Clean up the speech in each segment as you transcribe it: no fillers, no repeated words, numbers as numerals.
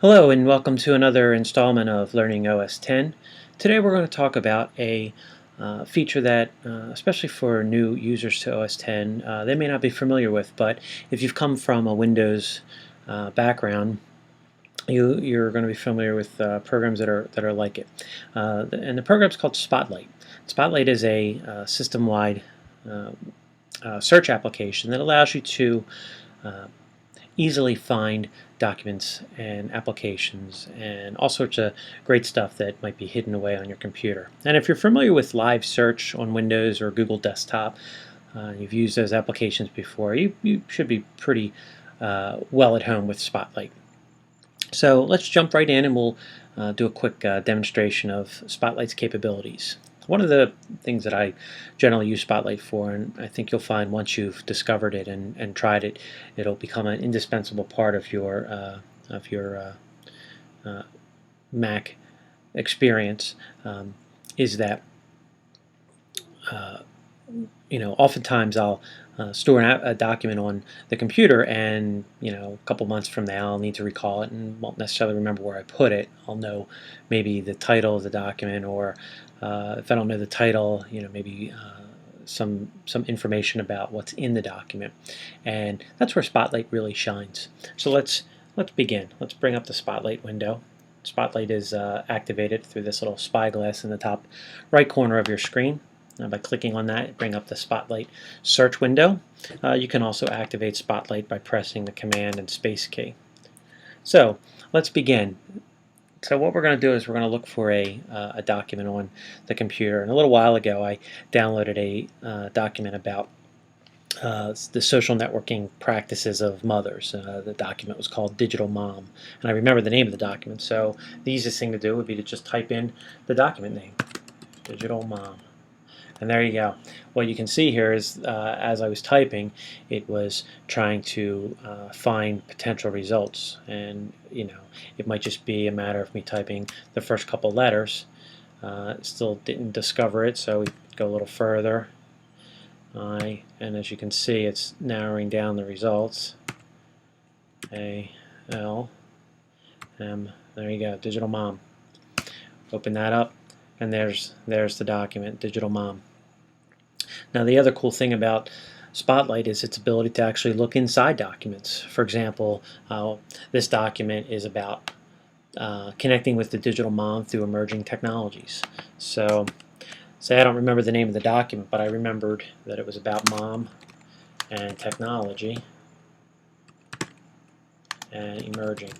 Hello and welcome to another installment of Learning OS 10. Today we're going to talk about a feature that, especially for new users to OS 10, they may not be familiar with, but if you've come from a Windows background, you're going to be familiar with programs that are like it. And the program's called Spotlight. Spotlight is a system-wide search application that allows you to easily find documents and applications and all sorts of great stuff that might be hidden away on your computer. And if you're familiar with live search on Windows or Google Desktop, you've used those applications before, you should be pretty well at home with Spotlight. So let's jump right in and we'll do a quick demonstration of Spotlight's capabilities. One of the things that I generally use Spotlight for, and I think you'll find once you've discovered it and tried it, it'll become an indispensable part of your Mac experience, is that oftentimes I'll store a document on the computer, and a couple months from now I'll need to recall it and won't necessarily remember where I put it. I'll know maybe the title of the document, or if I don't know the title, maybe some information about what's in the document, and that's where Spotlight really shines. So let's begin. Let's bring up the Spotlight window. Spotlight is activated through this little spyglass in the top right corner of your screen. By clicking on that, bring up the Spotlight search window. You can also activate Spotlight by pressing the Command and Space key. So let's begin. So what we're going to do is we're going to look for a document on the computer. And a little while ago I downloaded a document about the social networking practices of mothers. The document was called Digital Mom, and I remember the name of the document. So the easiest thing to do would be to just type in the document name, Digital Mom. And there you go. What you can see here is as I was typing, it was trying to find potential results. And it might just be a matter of me typing the first couple letters. It still didn't discover it, so we go a little further. And as you can see, it's narrowing down the results. A, L, M. There you go, Digital Mom. Open that up, and there's the document, Digital Mom. Now the other cool thing about Spotlight is its ability to actually look inside documents. For example, this document is about connecting with the Digital Mom through emerging technologies. So say I don't remember the name of the document, but I remembered that it was about mom and technology and emerging.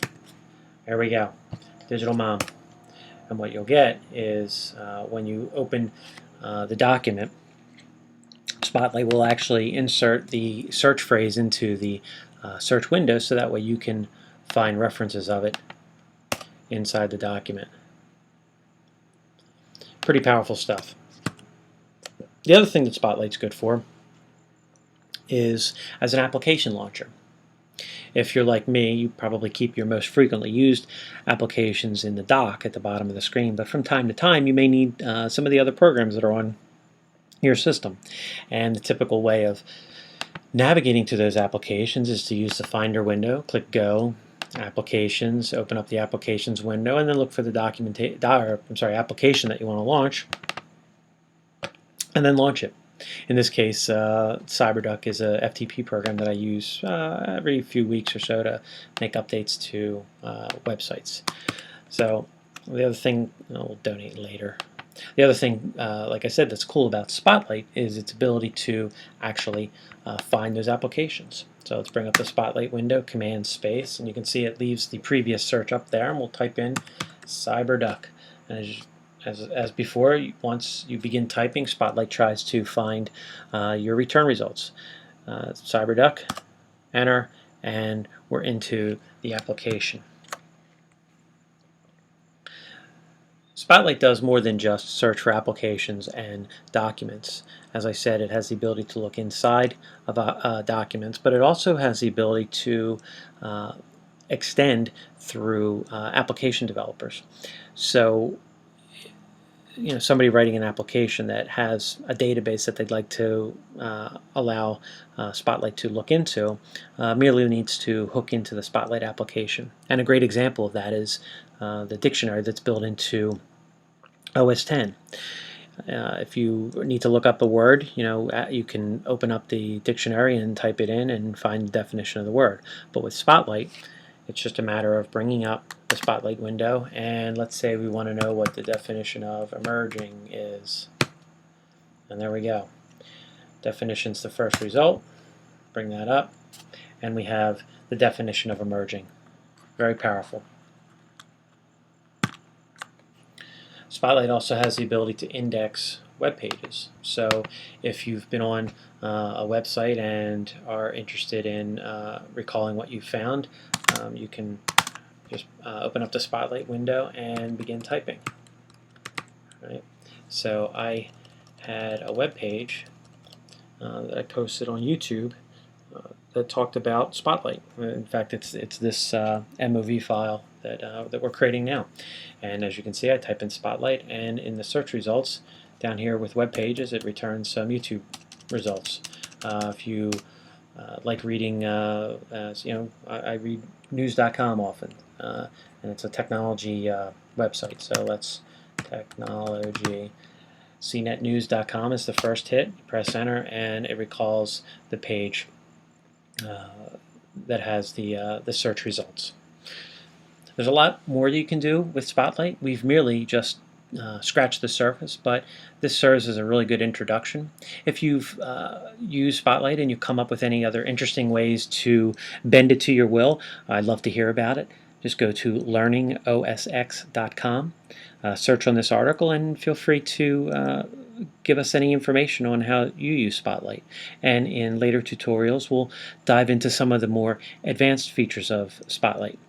There we go, Digital Mom. And what you'll get is when you open the document, Spotlight will actually insert the search phrase into the search window, so that way you can find references of it inside the document. Pretty powerful stuff. The other thing that Spotlight's good for is as an application launcher. If you're like me, you probably keep your most frequently used applications in the dock at the bottom of the screen, but from time to time you may need some of the other programs that are on your system. And the typical way of navigating to those applications is to use the Finder window, click Go, Applications, open up the Applications window, and then look for the application that you want to launch, and then launch it. In this case, CyberDuck is a FTP program that I use every few weeks or so to make updates to websites. So the other thing, we'll donate later. The other thing, like I said, that's cool about Spotlight is its ability to actually find those applications. So let's bring up the Spotlight window, Command Space, and you can see it leaves the previous search up there, and we'll type in CyberDuck. And as before, once you begin typing, Spotlight tries to find your return results. CyberDuck, enter, and we're into the application. Spotlight does more than just search for applications and documents. As I said, it has the ability to look inside of documents, but it also has the ability to extend through application developers. So somebody writing an application that has a database that they'd like to allow Spotlight to look into, merely needs to hook into the Spotlight application. And a great example of that is the dictionary that's built into OS X. If you need to look up a word, you can open up the dictionary and type it in and find the definition of the word. But with Spotlight, it's just a matter of bringing up the Spotlight window, and let's say we want to know what the definition of emerging is. And there we go. Definition's the first result. Bring that up, and we have the definition of emerging. Very powerful. Spotlight also has the ability to index web pages. So if you've been on a website and are interested in recalling what you found, you can just open up the Spotlight window and begin typing. Right? So I had a web page that I posted on YouTube that talked about Spotlight. In fact, it's this MOV file that we're creating now. And as you can see, I type in Spotlight, and in the search results down here with web pages, it returns some YouTube results. If you like reading, I read news.com often, and it's a technology website. So let's technology. CNETnews.com is the first hit. You press enter, and it recalls the page that has the search results. There's a lot more you can do with Spotlight. We've merely just scratched the surface, but this serves as a really good introduction. If you've used Spotlight and you come up with any other interesting ways to bend it to your will, I'd love to hear about it. Just go to LearningOSX.com, search on this article, and feel free to give us any information on how you use Spotlight. And in later tutorials, we'll dive into some of the more advanced features of Spotlight.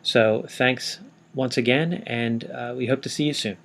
So thanks once again, and we hope to see you soon.